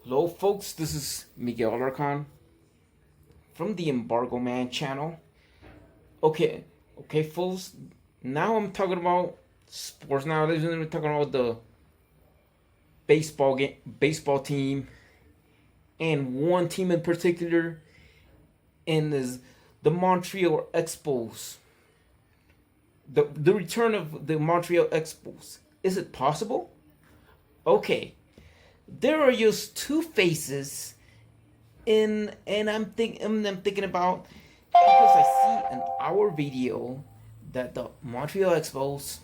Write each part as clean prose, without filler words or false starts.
Hello, folks. This is Miguel Alarcon from the Embargo Man channel. Okay, okay, folks. Now I'm talking about sports. Now we're talking about the baseball team, and one team in particular, and is the Montreal Expos. The return of the Montreal Expos. Is it possible? Okay, there are just two faces and I'm thinking about, because I see in our video that the Montreal Expos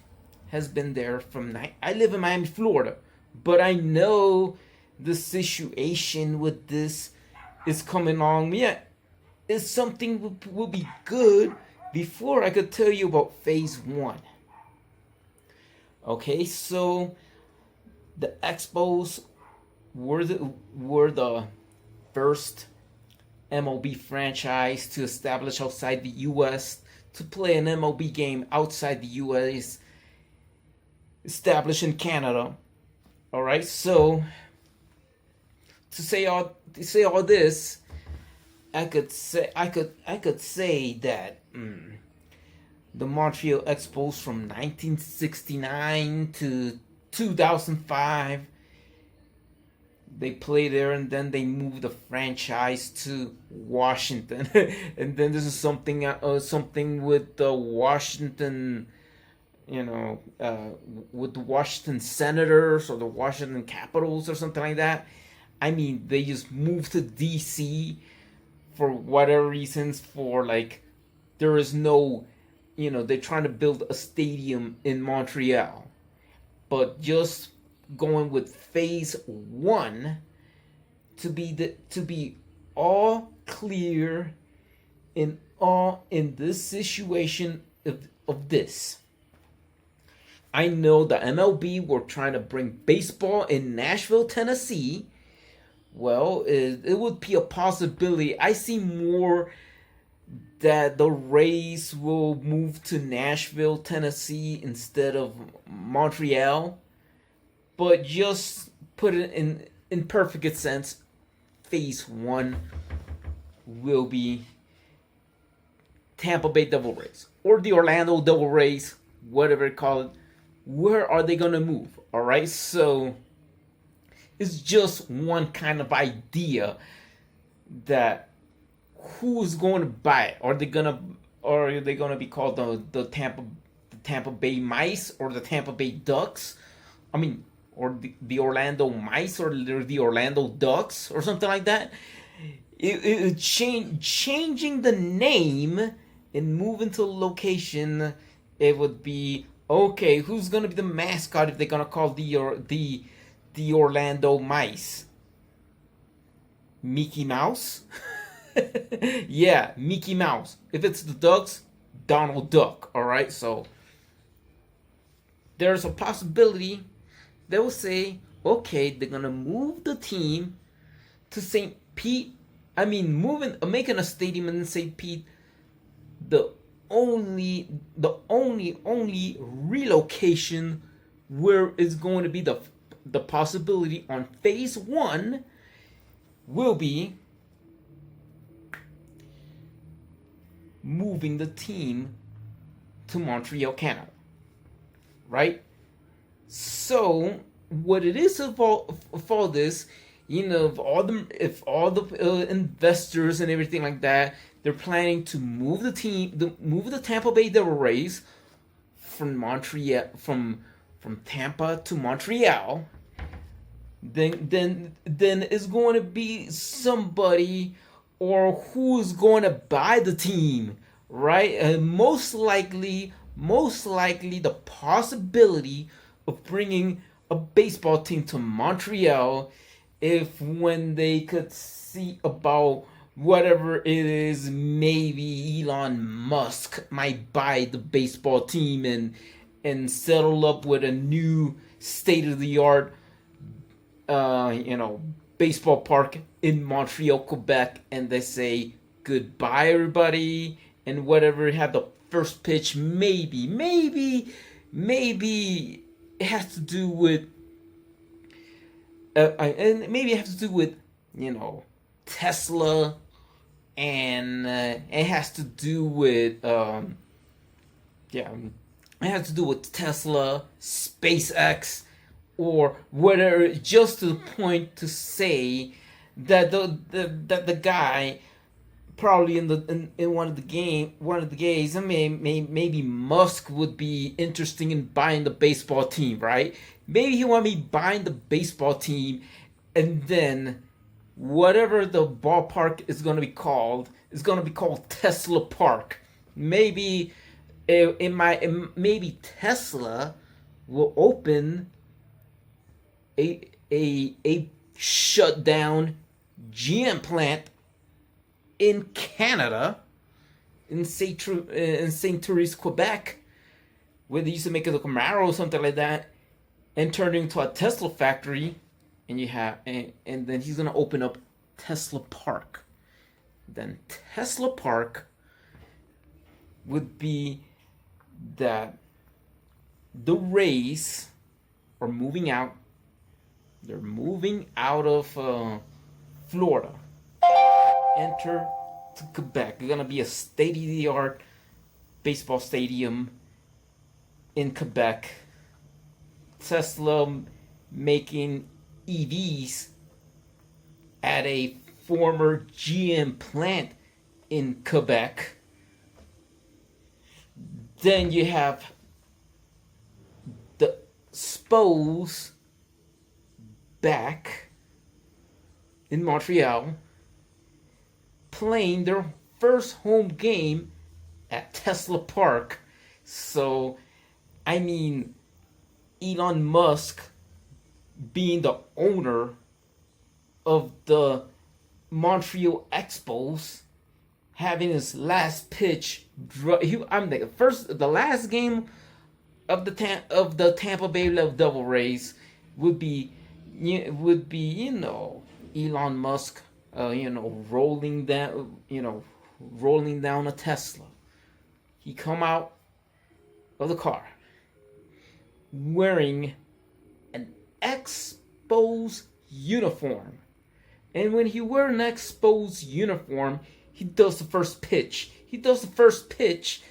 has been there from night. I live in Miami, Florida, but I know the situation with this is coming along. Yeah, is something will be good before I could tell you about phase one. Okay, so the Expos were the first MLB franchise to establish outside the U.S. to play an MLB game outside the U.S. established in Canada. All right, so to say all this, I could say that the Montreal Expos from 1969 to 2005, they play there, and then they move the franchise to Washington. And then this is something with the Washington, with the Washington Senators or the Washington Capitals or something like that. I mean, they just moved to DC for whatever reasons. For like, there is no, they're trying to build a stadium in Montreal, but just going with phase one to be all clear in this situation of this. I know the MLB were trying to bring baseball in Nashville, Tennessee. Well, it would be a possibility. I see more that the Rays will move to Nashville, Tennessee instead of Montreal. But just put it in perfect sense, phase one will be Tampa Bay Devil Rays or the Orlando Devil Rays, whatever you call it. Where are they gonna move? All right, so it's just one kind of idea that who's going to buy it. Are they gonna be called the Tampa Bay Mice or the Tampa Bay Ducks? I mean, or the Orlando Mice or the Orlando Ducks or something like that. Changing the name and moving to a location, it would be okay. Who's gonna be the mascot if they're gonna call the Orlando Mice? Mickey Mouse? Yeah, Mickey Mouse. If it's the Ducks, Donald Duck. All right, so there's a possibility they will say, okay, they're gonna move the team to St. Pete. I mean, making a stadium in St. Pete. The only relocation where it's going to be the possibility on phase one will be moving the team to Montreal, Canada. Right? So what it is of all this, if all the investors and everything like that, they're planning to move the Tampa Bay Devil Rays from Montreal, from Tampa to Montreal. Then it's going to be somebody, or who's going to buy the team, right? And most likely the possibility of bringing a baseball team to Montreal, if when they could see about whatever it is, maybe Elon Musk might buy the baseball team and settle up with a new state of the art baseball park in Montreal, Quebec, and they say goodbye everybody, and whatever had the first pitch, maybe it has to do with and maybe it has to do with, you know, Tesla, and it has to do with yeah, it has to do with Tesla, SpaceX, or whatever. Just to the point to say that the guy probably in one of the games, maybe Musk would be interested in buying the baseball team, right? Maybe he want me buying the baseball team, and then whatever the ballpark is going to be called is going to be called Tesla Park. Maybe maybe Tesla will open a shut down GM plant in Canada, in Saint Therese, Quebec, where they used to make a Camaro or something like that, and turn it into a Tesla factory, and then he's gonna open up Tesla Park. Then Tesla Park would be that the Rays are moving out. They're moving out of Florida. Enter to Quebec. It's gonna be a state-of-the-art baseball stadium in Quebec. Tesla making EVs at a former GM plant in Quebec. Then you have the Expos back in Montreal, playing their first home game at Tesla Park. So, I mean, Elon Musk being the owner of the Montreal Expos, having his last pitch. The last game of the Tampa Bay Rays would be Elon Musk rolling down a Tesla. He come out of the car wearing an Expos uniform. And when he wears an Expos uniform, he does the first pitch. He does the first pitch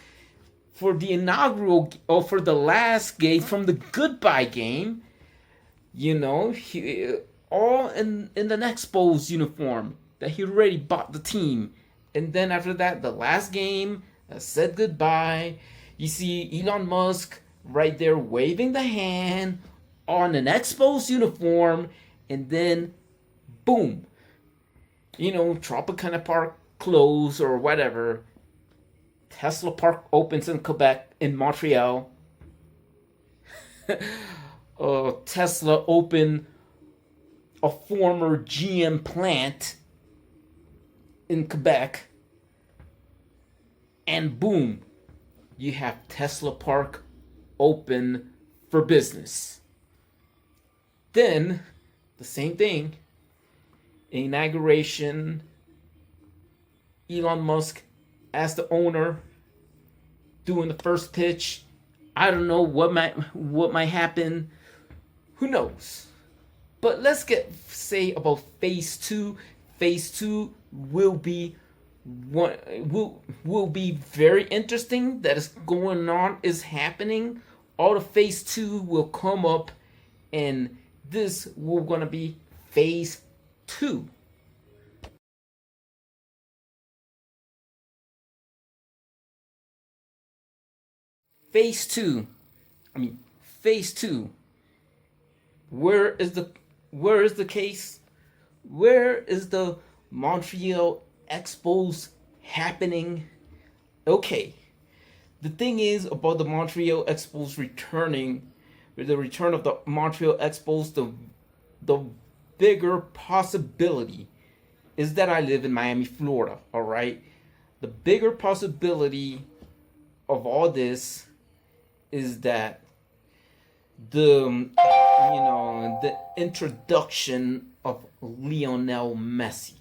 for the inaugural, or for the last game, from the goodbye game. All in the Expos uniform that he already bought the team. And then after that, the last game, said goodbye. You see Elon Musk right there waving the hand on an Expos uniform, and then boom, Tropicana Park closed or whatever. Tesla Park opens in Quebec, in Montreal. Tesla opened a former GM plant in Quebec, and boom, you have Tesla Park open for business. Then, the same thing, inauguration, Elon Musk as the owner, doing the first pitch. I don't know what might happen. Who knows? But let's say about phase two. Phase two will be very interesting. That is going on, is happening. All the phase two will come up, and this will gonna be phase two. Phase two. Phase two. Where is the case? Where is the Montreal Expos happening? Okay. The thing is about the Montreal Expos returning, with the return of the Montreal Expos, the bigger possibility is that I live in Miami, Florida, all right? The bigger possibility of all this is that the introduction of Lionel Messi,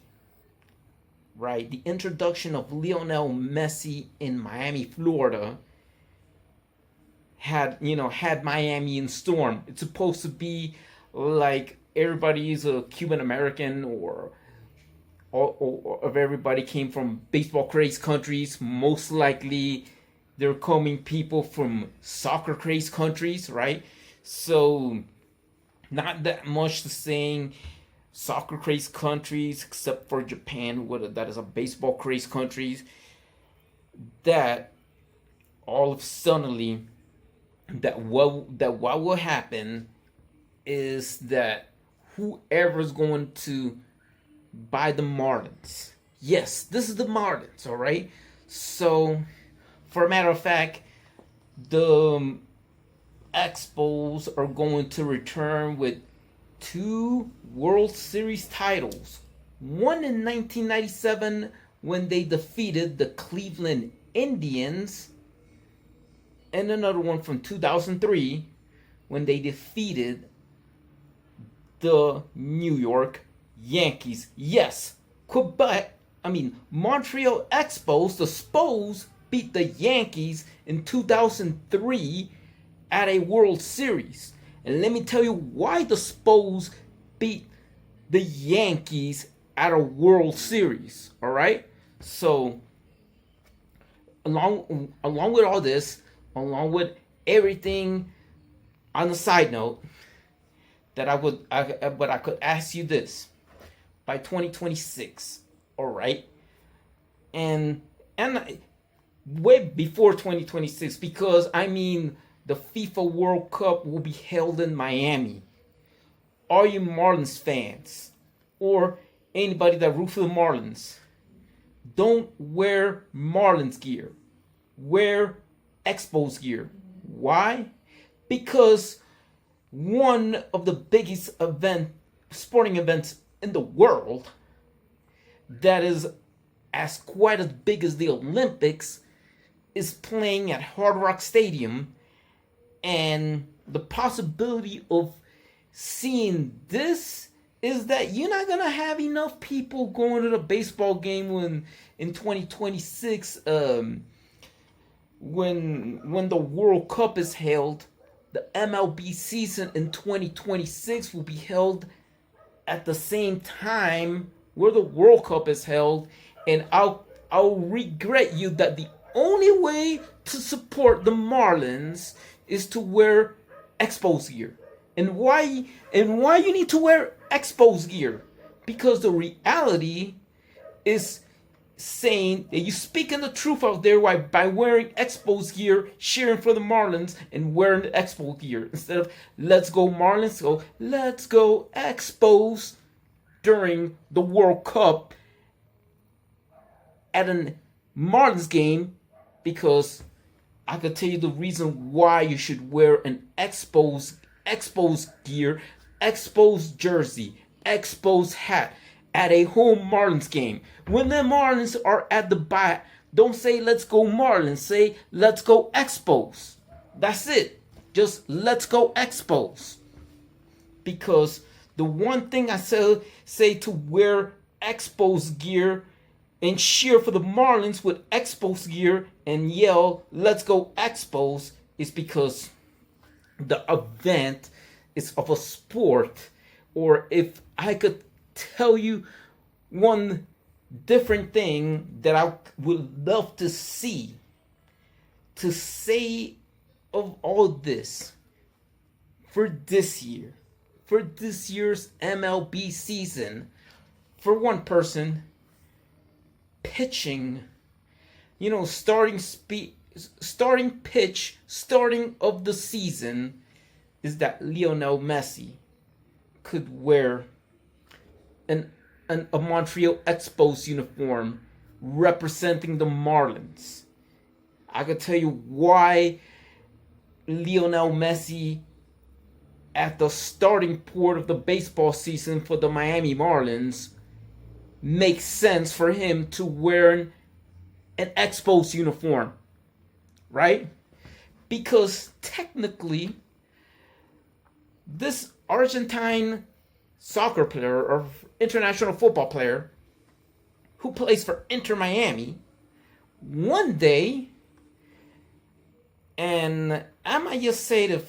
right? The introduction of Lionel Messi in Miami, Florida had Miami in storm. It's supposed to be like everybody is a Cuban American, or if everybody came from baseball crazed countries, most likely they're coming people from soccer crazed countries, right? So not that much to saying soccer crazed countries, except for Japan, that is a baseball crazed countries. That all of suddenly, what will happen is that whoever's going to buy the Marlins, yes, this is the Marlins, all right. So, for a matter of fact, the Expos are going to return with 2 World Series titles. One in 1997 when they defeated the Cleveland Indians, and another one from 2003 when they defeated the New York Yankees. Yes, Montreal Expos, the Spos, beat the Yankees in 2003 at a World Series. And let me tell you why the Spos beat the Yankees at a World Series. All right. So, along with all this, along with everything, on the side note, that I could ask you this: by 2026, all right, and way before 2026, because the FIFA World Cup will be held in Miami. Are you Marlins fans, or anybody that roots for the Marlins? Don't wear Marlins gear. Wear Expos gear. Why? Because one of the biggest sporting events in the world, that is quite as big as the Olympics, is playing at Hard Rock Stadium, and the possibility of seeing this is that you're not gonna have enough people going to the baseball game when in 2026, when the World Cup is held. The MLB season in 2026 will be held at the same time where the World Cup is held, and I'll regret you that the only way to support the Marlins is to wear Expos gear. And why you need to wear Expos gear? Because the reality is saying that you're speaking the truth out there by wearing Expos gear, cheering for the Marlins, and wearing the Expos gear. Instead of let's go Marlins, go let's go Expos during the World Cup at a Marlins game, because I could tell you the reason why you should wear an Expos gear, Expos jersey, Expos hat at a home Marlins game. When the Marlins are at the bat, don't say let's go Marlins, say let's go Expos. That's it. Just let's go Expos. Because the one thing I say to wear Expos gear and cheer for the Marlins with Expos gear and yell let's go Expos is because the event is of a sport. Or if I could tell you one different thing that I would love to say of all this for this year's MLB season, for one person, pitching, starting of the season, is that Lionel Messi could wear a Montreal Expos uniform representing the Marlins. I could tell you why Lionel Messi, at the starting port of the baseball season for the Miami Marlins, makes sense for him to wear an Expos uniform, right? Because technically, this Argentine soccer player or international football player who plays for Inter Miami, one day, and I might just say to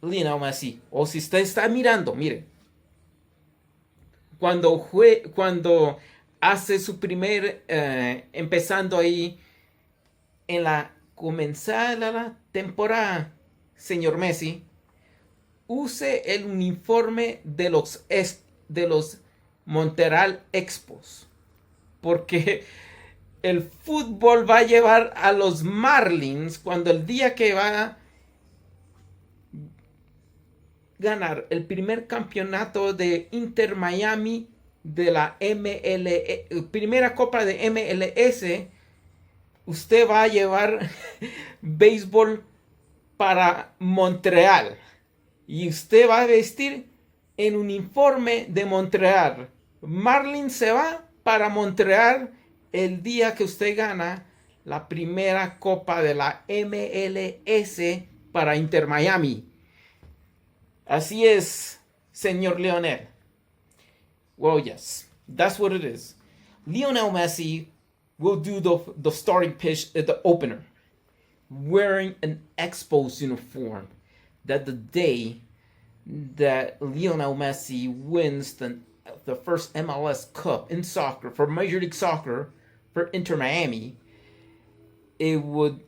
Lionel Messi, o si usted está mirando, mire, cuando hace su primer, empezando ahí en la comenzada la temporada, señor Messi, use el uniforme de los Montreal Expos, porque el fútbol va a llevar a los Marlins cuando el día que va a ganar el primer campeonato de Inter Miami de la primera copa de MLS. Usted va a llevar béisbol para Montreal y usted va a vestir en uniforme de Montreal. Marlins se va para Montreal el día que usted gana la primera copa de la MLS para Inter Miami. Así es, señor Lionel. Well, yes, that's what it is. Lionel Messi will do the starting pitch at the opener, wearing an Expos uniform. That the day that Lionel Messi wins the first MLS Cup in soccer, for Major League Soccer, for Inter Miami, it would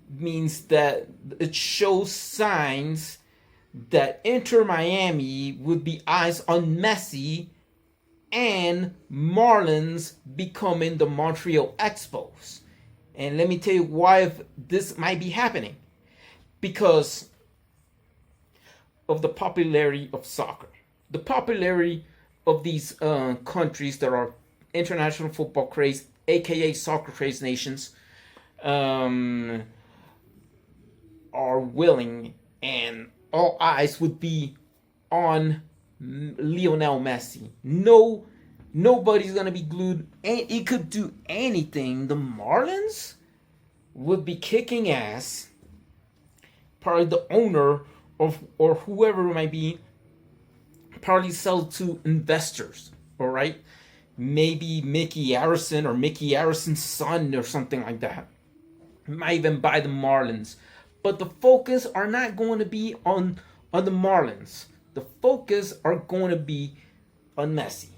means that it shows signs that Inter Miami would be eyes on Messi and Marlins becoming the Montreal Expos. And let me tell you why this might be happening. Because of the popularity of soccer. The popularity of these countries that are international football craze, aka soccer craze nations, are willing, and all eyes would be on Lionel Messi. Nobody's gonna be glued. And he could do anything. The Marlins would be kicking ass. Probably the owner of or whoever it might be probably sell to investors. All right, maybe Mickey Arison or Mickey Arison's son or something like that. Might even buy the Marlins. But the focus are not going to be on the Marlins. The focus are going to be on Messi.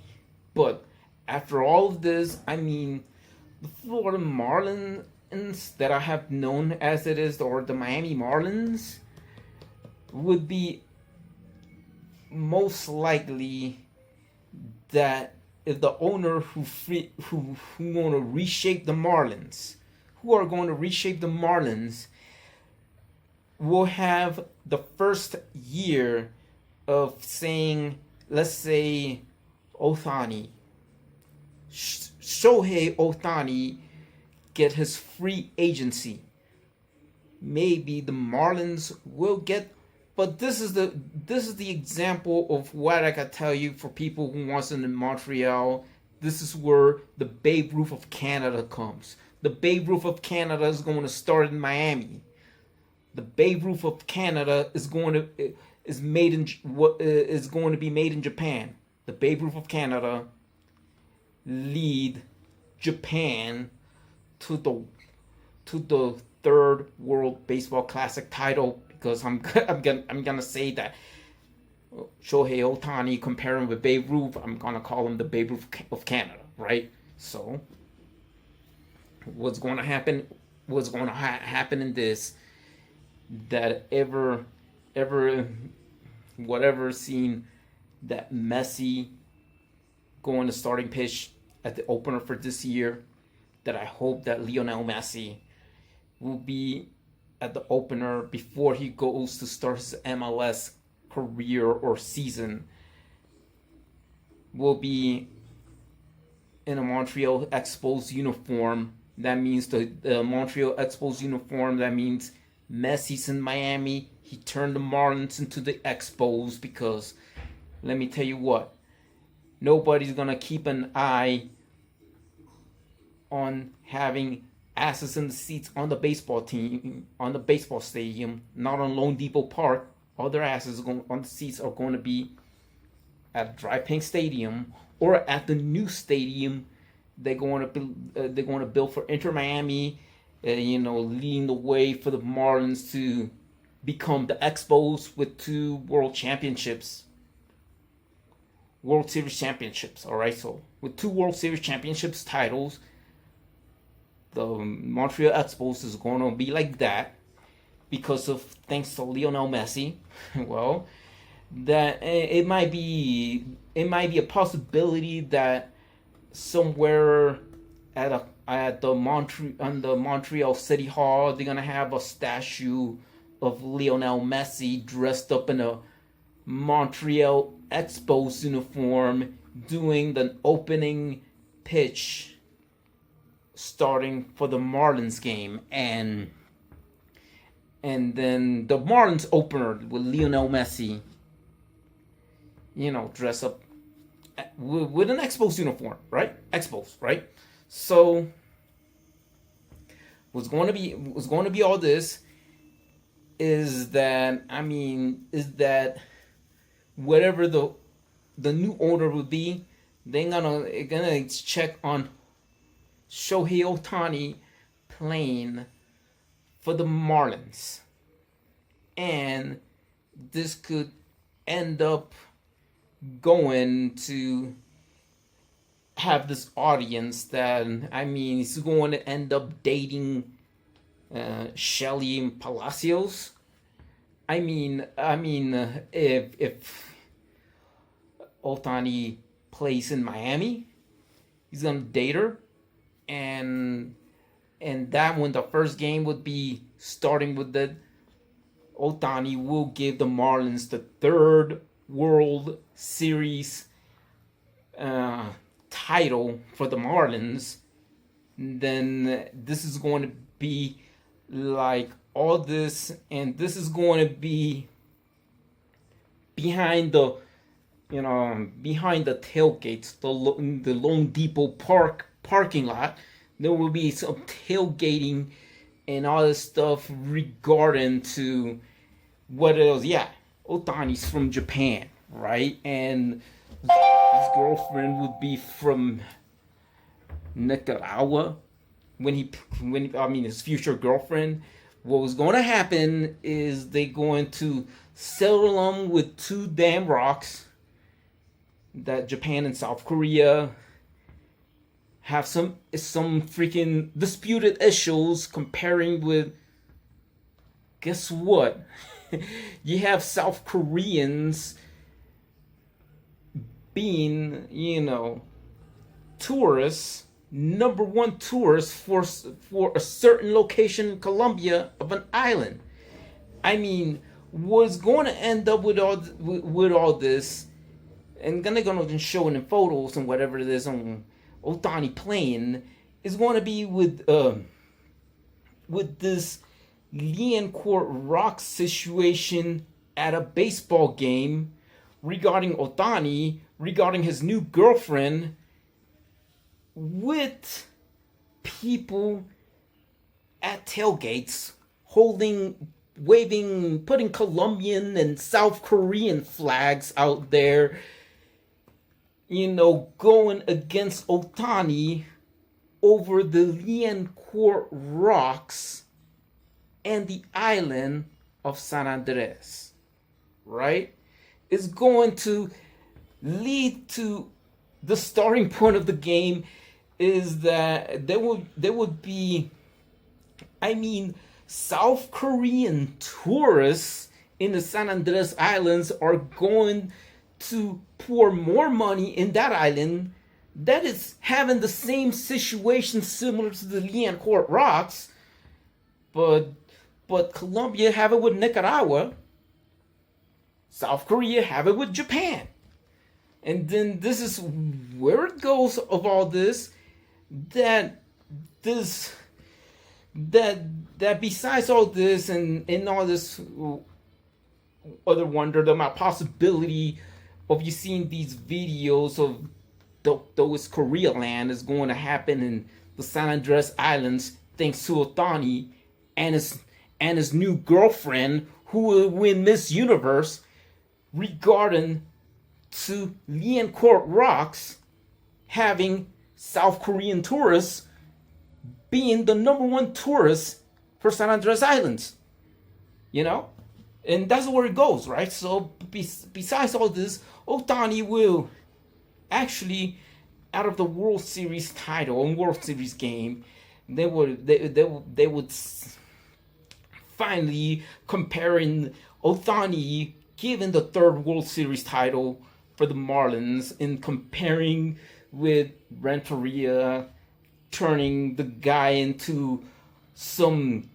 But after all of this, I mean, the Florida Marlins that I have known as it is, or the Miami Marlins, would be most likely that if the owner who want to reshape the Marlins, who are going to reshape the Marlins, will have the first year of saying, let's say, Ohtani, Shohei Ohtani, get his free agency. Maybe the Marlins will get, but this is the example of what I can tell you for people who wants them in Montreal. This is where the Babe Ruth of Canada comes. The Babe Ruth of Canada is going to start in Miami. The Babe Ruth of Canada is going to be made in Japan. The Babe Ruth of Canada lead Japan to the third World Baseball Classic title, because I'm gonna say that Shohei Ohtani, comparing with Babe Ruth, I'm gonna call him the Babe Ruth of Canada, right? So what's going to happen in this, that whatever scene that Messi going to starting pitch at the opener for this year, that I hope that Lionel Messi will be at the opener before he goes to start his MLS career or season, will be in a Montreal Expos uniform. That means the Montreal Expos uniform, that means Messi's in Miami. He turned the Marlins into the Expos, because let me tell you what, nobody's gonna keep an eye on having asses in the seats on the baseball team, on the baseball stadium, not on Lone Depot Park. All their asses on the seats are going to be at Dry Pink Stadium or at the new stadium they're going to build for Inter Miami. Leading the way for the Marlins to become the Expos with 2 world championships. World Series championships. All right, so with 2 World Series championships titles, the Montreal Expos is going to be like that because of thanks to Lionel Messi. Well, that it might be a possibility that somewhere at the Montreal City Hall they're gonna have a statue of Lionel Messi dressed up in a Montreal Expos uniform doing the opening pitch starting for the Marlins game, and then the Marlins opener with Lionel Messi, dress up with an Expos uniform, right? Expos, right? So what's going to be all this is that whatever the new order would be, they're gonna check on Shohei Ohtani playing for the Marlins, and this could end up going to have this audience that he's going to end up dating Shelly Palacios. If Ohtani plays in Miami, he's gonna date her, and that when the first game would be starting with the Ohtani will give the Marlins the 3rd World Series title for the Marlins. Then this is going to be like all this, and this is going to be behind the tailgates, the Lone Depot parking lot. There will be some tailgating and all this stuff regarding to what else. Yeah, Ohtani's from Japan, right? And his girlfriend would be from Nicaragua. His future girlfriend. What was going to happen is they going to settle him with 2 damn rocks that Japan and South Korea have some freaking disputed issues comparing with. Guess what? You have South Koreans being, tourists, number 1 tourists for a certain location in Colombia of an island. What's going to end up with all this, and gonna show it in photos and whatever it is on Ohtani playing, is going to be with this Liancourt Rock situation at a baseball game regarding Ohtani, regarding his new girlfriend, with people at tailgates waving, putting Colombian and South Korean flags out there, going against Ohtani over the Liancourt Rocks and the island of San Andres, right? Is going to lead to the starting point of the game is that there would be, South Korean tourists in the San Andres Islands are going to pour more money in that island that is having the same situation similar to the Liancourt Rocks, but Colombia have it with Nicaragua, South Korea have it with Japan. And then this is where it goes of all this, that besides all this and all this other wonder, the possibility of you seeing these videos of those Korea land is going to happen in the San Andres Islands thanks to Ohtani and his new girlfriend who will win Miss Universe, regarding to Liancourt Rocks having South Korean tourists being the number 1 tourists for San Andres Islands. And that's where it goes, right? So besides all this, Ohtani will actually, out of the World Series title and World Series game, they would finally comparing Ohtani given the third World Series title for the Marlins in comparing with Renteria turning the guy into some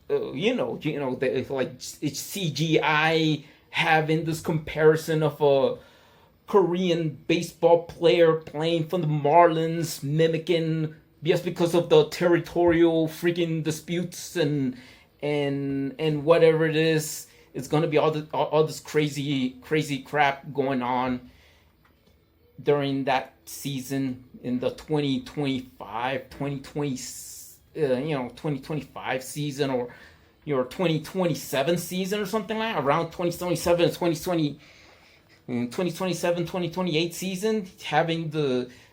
like it's CGI having this comparison of a Korean baseball player playing for the Marlins, mimicking just because of the territorial freaking disputes and whatever it is. It's gonna be all this crazy crap going on during that season in the 2025 season, or your 2027 season or something like that, around 2027 2028 season, having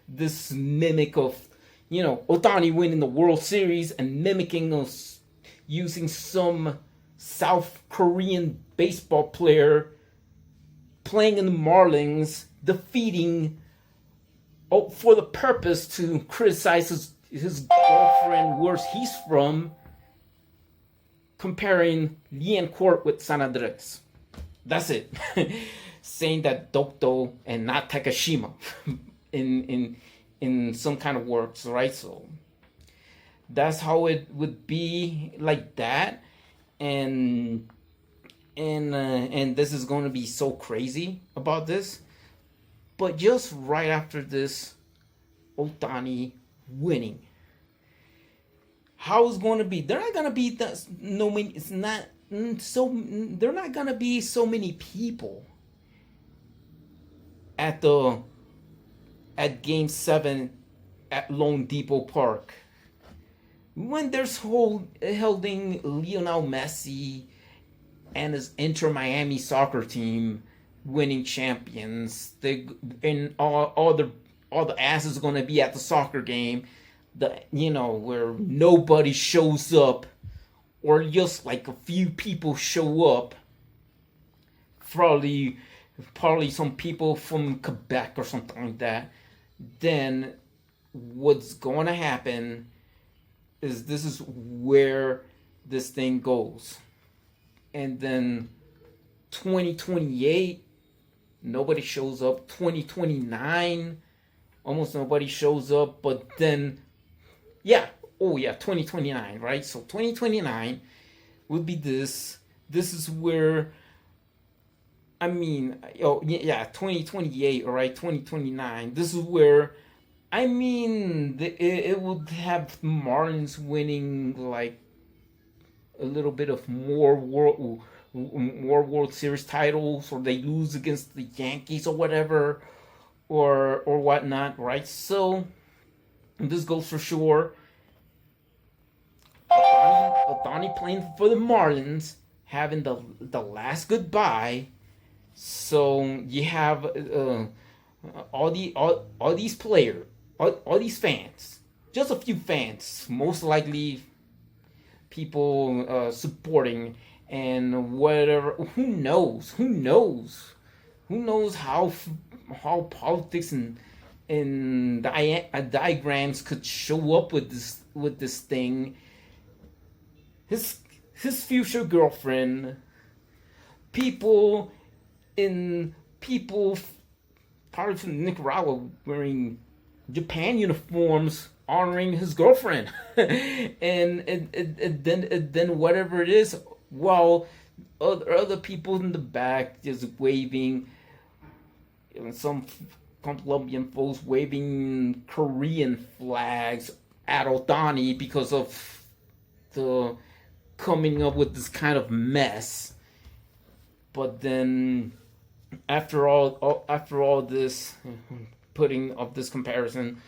this mimic of Ohtani winning the World Series and mimicking us using some South Korean baseball player playing in the Marlins, defeating for the purpose to criticize his girlfriend where he's from, comparing Liancourt with San Andres. That's it. Saying that Dokdo and not Takashima in some kind of works, right? So that's how it would be, like that. And this is going to be so crazy about this. But just right after this, Ohtani winning, how is going to be? They're not going to be it's not so. They're not going to be so many people at Game 7 at Lone Depot Park when there's holding Lionel Messi and his Inter Miami soccer team winning champions. And all the asses are gonna be at the soccer game, where nobody shows up, or just like a few people show up. Probably some people from Quebec or something like that. Then what's going to happen is this is where this thing goes. And then 2028, nobody shows up. 2029, almost nobody shows up. But then, 2029, right? So 2029 will be this. This is where, 2028, all right, 2029. This is where, it would have Marlins winning like a little bit of more World Series titles, or they lose against the Yankees or whatever, or whatnot, right? So this goes for sure. Ohtani playing for the Marlins, having the last goodbye. So you have all these players, all these fans, just a few fans, most likely people supporting, and whatever. Who knows how politics and diagrams could show up with this thing. His future girlfriend, people probably from Nicaragua wearing Japan uniforms honoring his girlfriend, and then whatever it is, while other people in the back just waving, some Colombian folks waving Korean flags at Ohtani because of the coming up with this kind of mess. But then after all this putting of this comparison,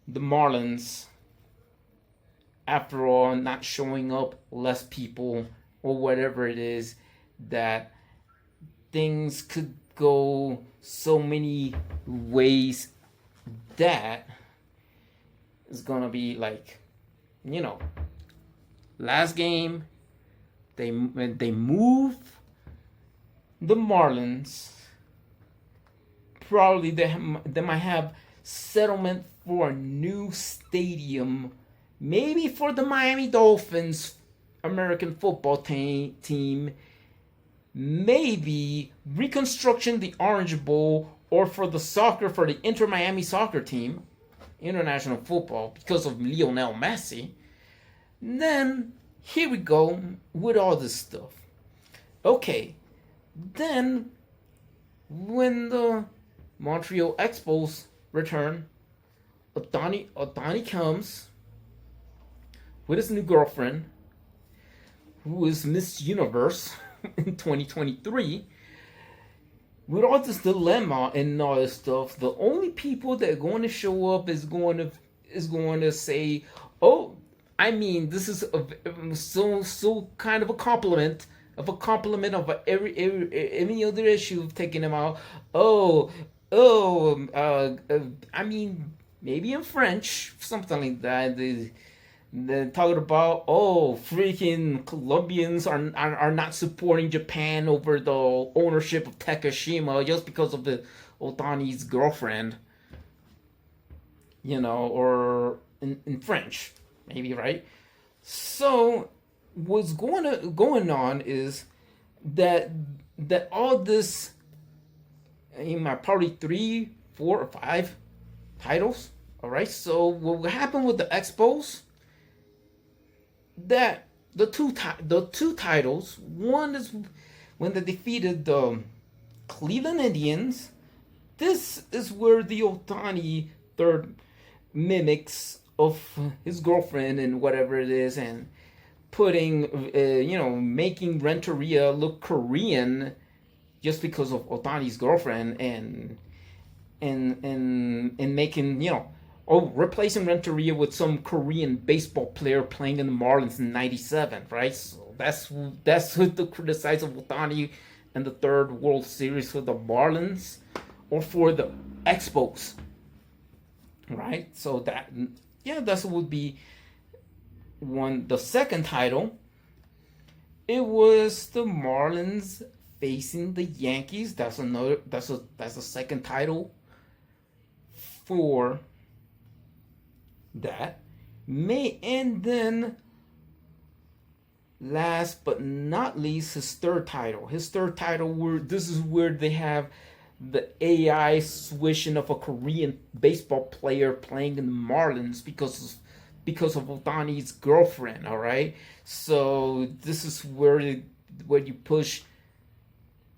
the Marlins, after all, not showing up, less people, or whatever it is, that things could go so many ways, that is gonna be like, last game, they move the Marlins probably they might have settlement for a new stadium, maybe for the Miami Dolphins American football team, maybe reconstruction the Orange Bowl, or for the Inter Miami soccer team, international football, because of Lionel Messi. Then here we go with all this stuff. Okay, then when the Montreal Expos return, Ohtani comes with his new girlfriend, who is Miss Universe in 2023. With all this dilemma and all this stuff, the only people that are going to show up is going to say, "Oh, I mean, this is so kind of a compliment of any other issue of taking them out. I mean, maybe in French, something like that. They're talking about, freaking Colombians are not supporting Japan over the ownership of Takashima just because of the Otani's girlfriend, or in French, maybe, right? So what's going on is that all this, probably 3, 4, or 5 titles. All right. So what happened with the Expos? That the two titles. One is when they defeated the Cleveland Indians. This is where the Ohtani third mimics of his girlfriend and whatever it is, and putting, making Renteria look Korean just because of Ohtani's girlfriend, and making, replacing Renteria with some Korean baseball player playing in the Marlins in '97, right? So that's who to criticize of Ohtani and the third World Series for the Marlins or for the Expos, right? So that would be the second title. It was the Marlins facing the Yankees. That's a second title for that. And then last but not least, his third title. This is where they have the AI switching of a Korean baseball player playing in the Marlins because of Ohtani's girlfriend. All right, so this is where you push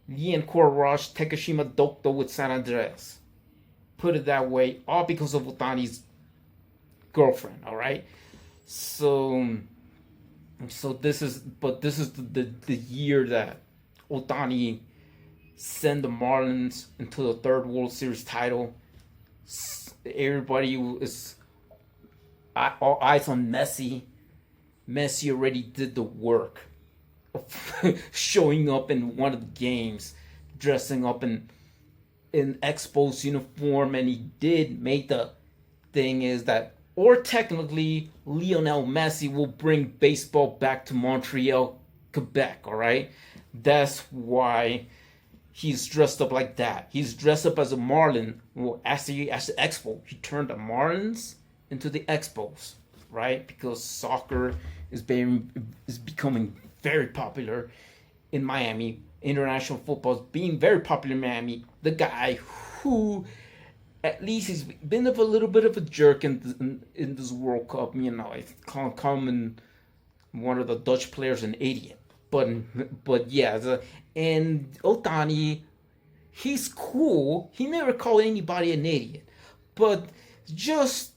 Lian Korosh, Takashima Dokdo with San Andreas. Put it that way, all because of Ohtani's girlfriend. All right, so this is the year that Ohtani send the Marlins into the third World Series title. Everybody is all eyes on Messi. Messi already did the work of showing up in one of the games, dressing up in Expos uniform, and he did make the thing is that, or technically, Lionel Messi will bring baseball back to Montreal, Quebec. All right, that's why he's dressed up like that. He's dressed up as a Marlin. Well, as the Expo, he turned the Marlins into the Expos, right? Because soccer is becoming very popular in Miami. International football is being very popular in Miami. The guy who, at least, he's been a little bit of a jerk in this World Cup. I can't come one of the Dutch players an idiot. But yeah, and Ohtani, he's cool. He never called anybody an idiot. But just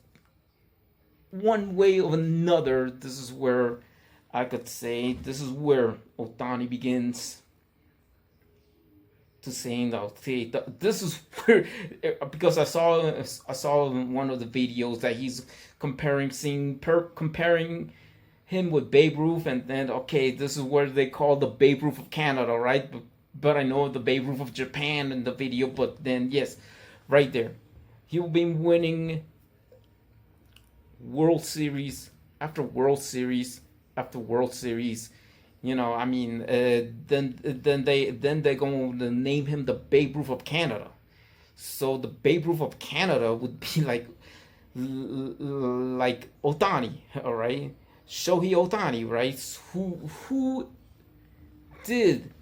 one way or another, this is where Ohtani begins to saying that this is where, because I saw in one of the videos that he's comparing him with Babe Ruth, and then this is where they call the Babe Ruth of Canada, right? But I know the Babe Ruth of Japan in the video. But then yes, right there, he'll be winning World Series after World Series after World Series. Then they're going to name him the Babe Ruth of Canada. So the Babe Ruth of Canada would be like Otani, all right, Shohei Otani, right, who did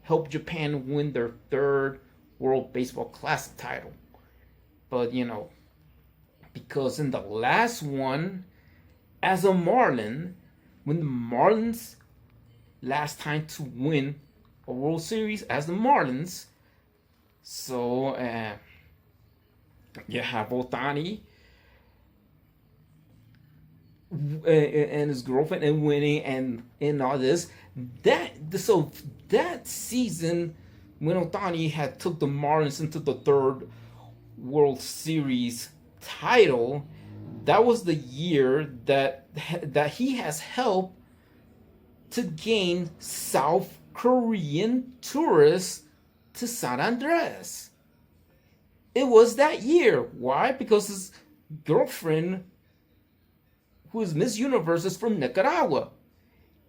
help Japan win their third World Baseball Classic title. But because in the last one, as a Marlin, when the Marlins last time to win a World Series as the Marlins, so you have Otani and his girlfriend and winning and all this. That season when Otani had took the Marlins into the third World Series title, that was the year that he has helped to gain South Korean tourists to San Andres. It was that year. Why? Because his girlfriend, who is Miss Universe, is from Nicaragua.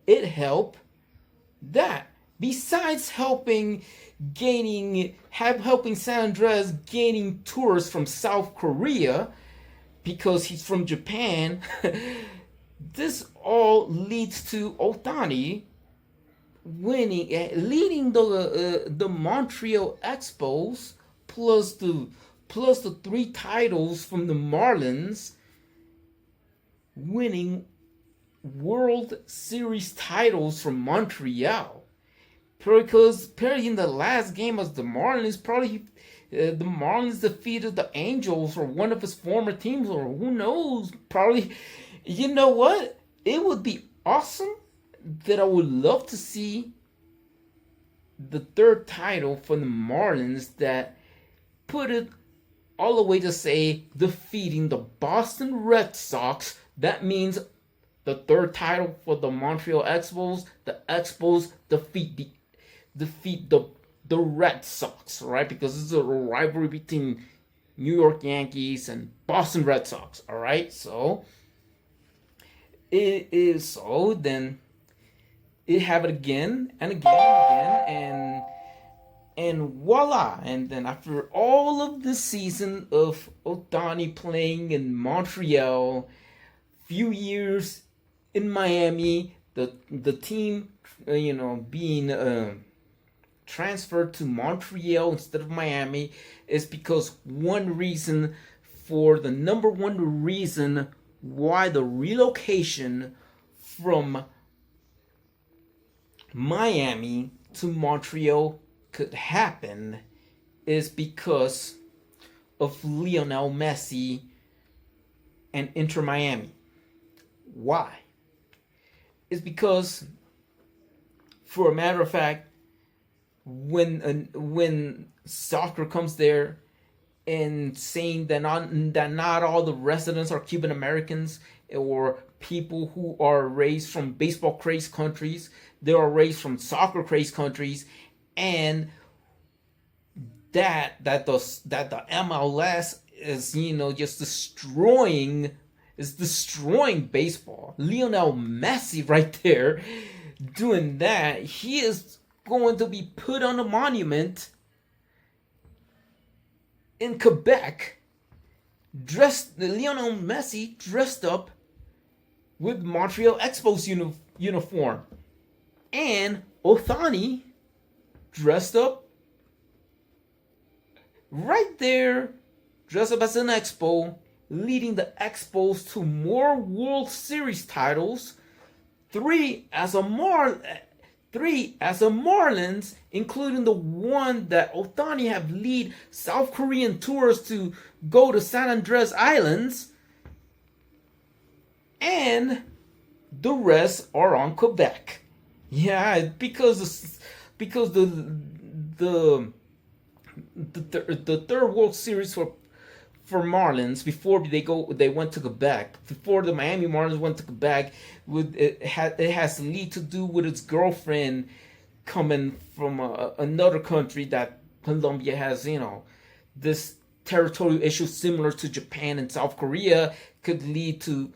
It helped that. Besides helping San Andres gaining tourists from South Korea, because he's from Japan, this all leads to Otani leading the Montreal Expos plus the 3 titles from the Marlins, winning World Series titles from Montreal. Because in the last game of the Marlins, the Marlins defeated the Angels or one of his former teams, or who knows, probably. You know what? It would be awesome that I would love to see the third title for the Marlins that put it all the way to say defeating the Boston Red Sox. That means the third title for the Montreal Expos. The Expos defeat the Red Sox, right? Because it's a rivalry between New York Yankees and Boston Red Sox, all right? So then it have it again and again and again, and voila. And then after all of this season of Otani playing in Montreal, few years in Miami, the team being transferred to Montreal instead of Miami is because the number one reason why the relocation from Miami to Montreal could happen is because of Lionel Messi and Inter Miami. Why? It's because, for a matter of fact, when soccer comes there and saying that not all the residents are Cuban Americans or people who are raised from baseball crazed countries, they are raised from soccer crazed countries, and that the MLS is just destroying baseball. Lionel Messi right there doing that, he is going to be put on a monument in Quebec, Lionel Messi dressed up with Montreal Expos uniform, and Otani dressed up right there, dressed up as an Expo, leading the Expos to more World Series titles, 3 as a Marlins, including the one that Otani have lead South Korean tourists to go to San Andres Islands, and the rest are on Quebec. Yeah, because the third World Series for Marlins, before they went to Quebec, before the Miami Marlins went to Quebec, it has lead to do with its girlfriend coming from another country that Colombia has, this territorial issue similar to Japan and South Korea, could lead to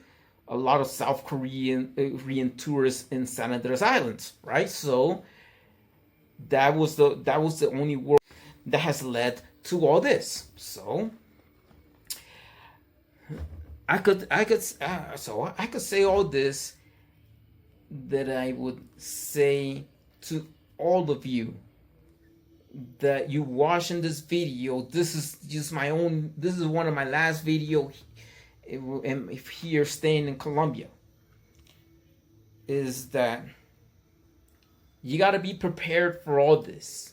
a lot of South Korean tourists in San Andres Islands, right? So that was the only world that has led to all this. So I could say all this, that I would say to all of you that you watching this video. This is just my own. This is one of my last video here staying in Colombia. Is that you got to be prepared for all this.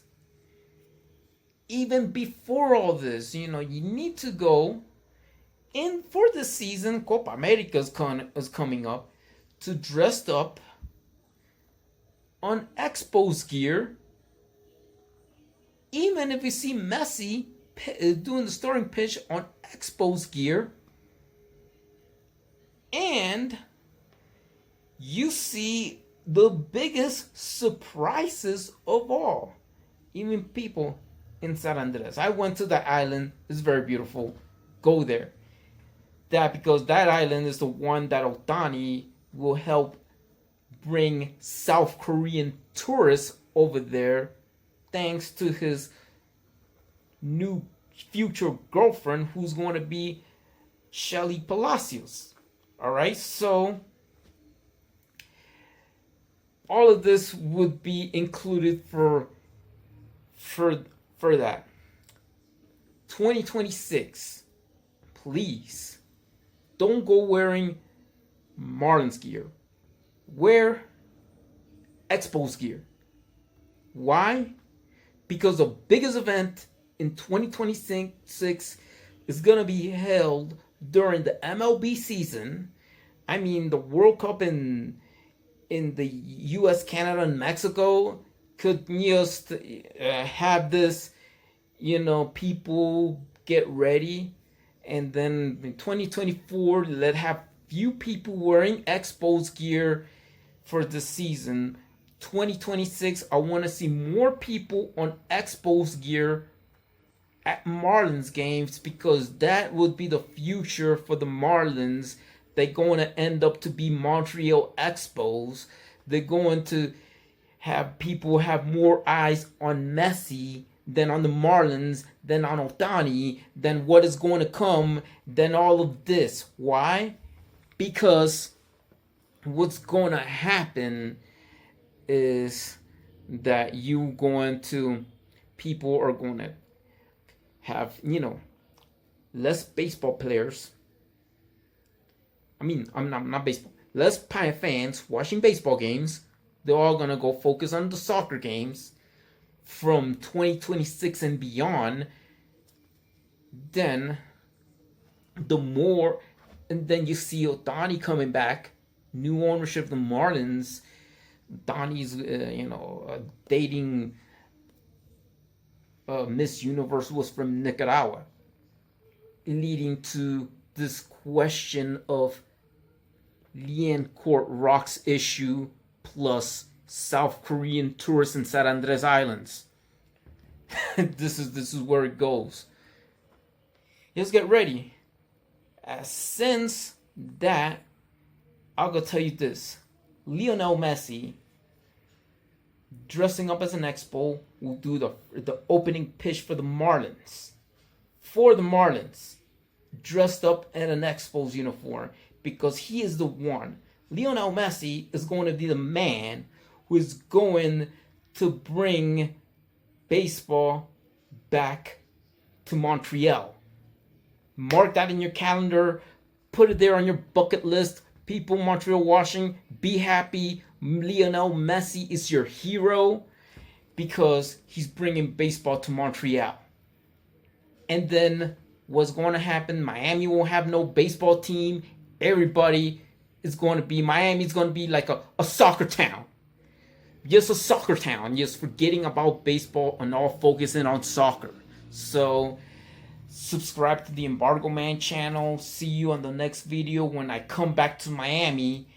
Even before all this, you need to go in for the season. Copa America is coming up, to dress up on Expos gear. Even if you see Messi doing the starting pitch on Expos gear, and you see the biggest surprises of all, even people in San Andres. I went to that island. It's very beautiful. Go there. Because that island is the one that Ohtani will help bring South Korean tourists over there, thanks to his new future girlfriend, who's going to be Shelly Palacios. All right, so all of this would be included for that. 2026, please don't go wearing Marlins gear. Wear Expos gear. Why? Because the biggest event in 2026 is going to be held during the MLB season. I mean, the World Cup in the US, Canada, and Mexico could just have this, people get ready. And then in 2024, let have few people wearing Expos gear for the season. 2026, I want to see more people on Expos gear at Marlins games, because that would be the future for the Marlins. They're going to end up to be Montreal Expos. They're going to have people have more eyes on Messi than on the Marlins, than on Ohtani, than what is going to come, than all of this. Why? Because what's going to happen is that people are going to have, less baseball players. I mean, I'm not baseball. Less fans watching baseball games. They're all going to go focus on the soccer games from 2026 and beyond. Then then you see Ohtani coming back, new ownership of the Marlins. Ohtani's, dating Miss Universe was from Nicaragua, leading to this question of Liancourt Rocks issue plus South Korean tourists in San Andres Islands. This is where it goes. Just get ready. Since that, I'll go tell you this: Lionel Messi, dressing up as an Expo, will do the opening pitch for the Marlins. For the Marlins, dressed up in an Expos uniform, because he is the one. Lionel Messi is going to be the man who is going to bring baseball back to Montreal. Mark that in your calendar. Put it there on your bucket list. People in Montreal watching, be happy. Lionel Messi is your hero, because he's bringing baseball to Montreal. And then what's going to happen? Miami won't have no baseball team. Everybody is going to be, Miami's going to be like a soccer town. Just a soccer town. Just forgetting about baseball and all focusing on soccer. So subscribe to the Embargo Man channel. See you on the next video when I come back to Miami.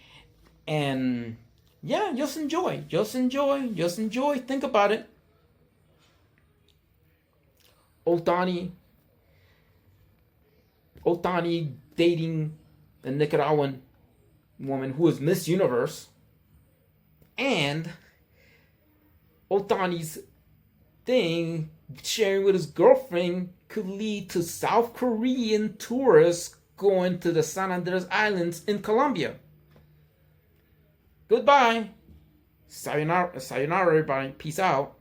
And yeah, just enjoy. Think about it. Ohtani dating a Nicaraguan woman who is Miss Universe, and Ohtani's thing sharing with his girlfriend could lead to South Korean tourists going to the San Andres Islands in Colombia. Goodbye. Sayonara, everybody. Peace out.